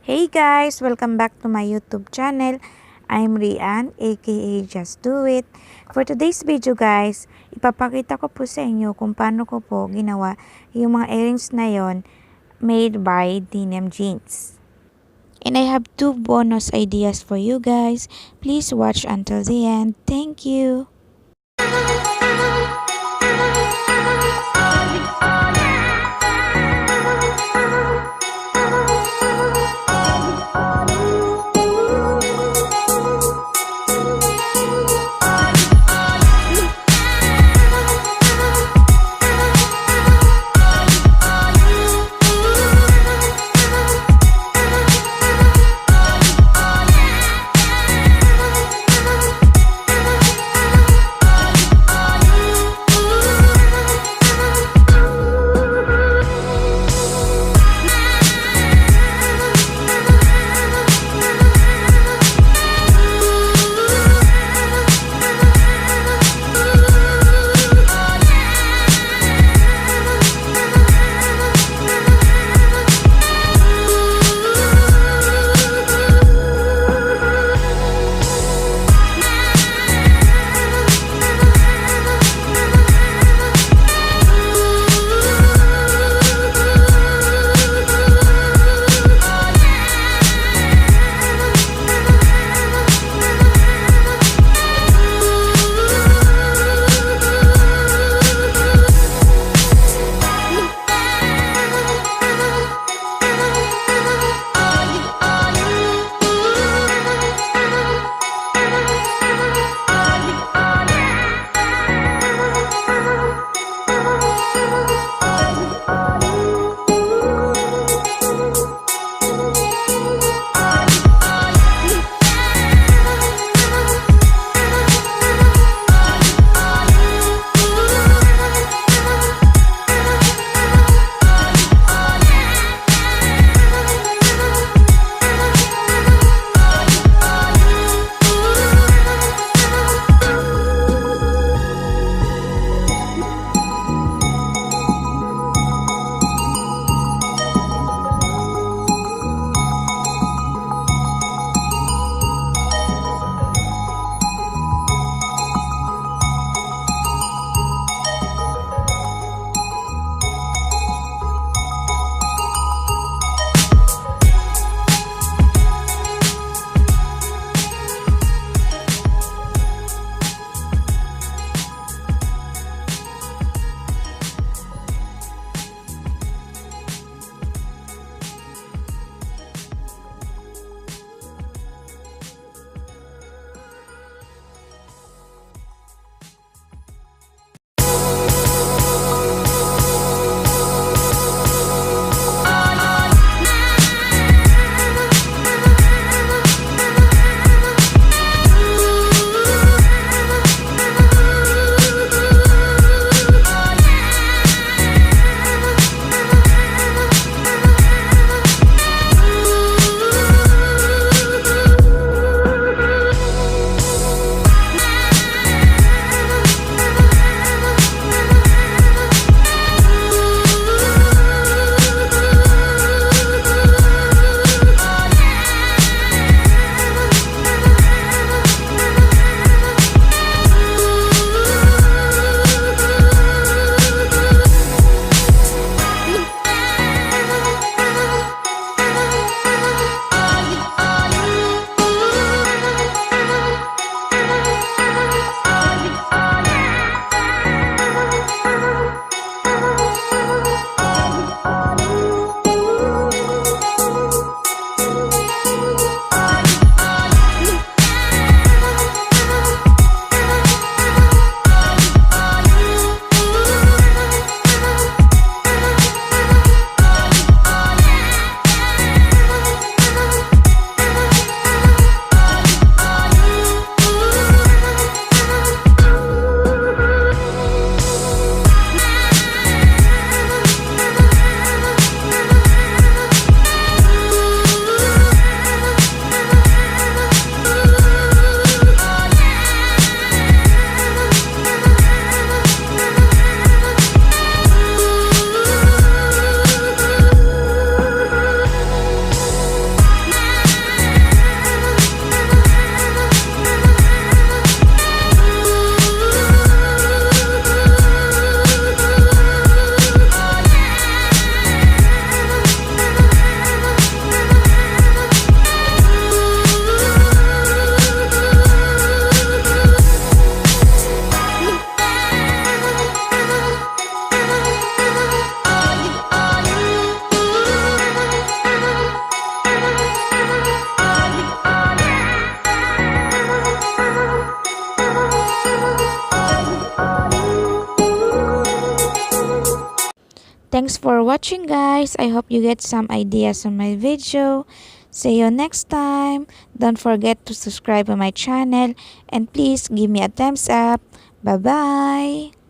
Hey guys! Welcome back to my YouTube channel. I'm Rian, aka Just Do It. For today's video guys, ipapakita ko po sa inyo kung paano ko po ginawa yung mga earrings na yon made by Denim Jeans. And I have 2 bonus ideas for you guys. Please watch until the end. Thank you! Thanks for watching guys. I hope you get some ideas on my video. See you next time. Don't forget to subscribe to my channel and please give me a thumbs up. Bye bye.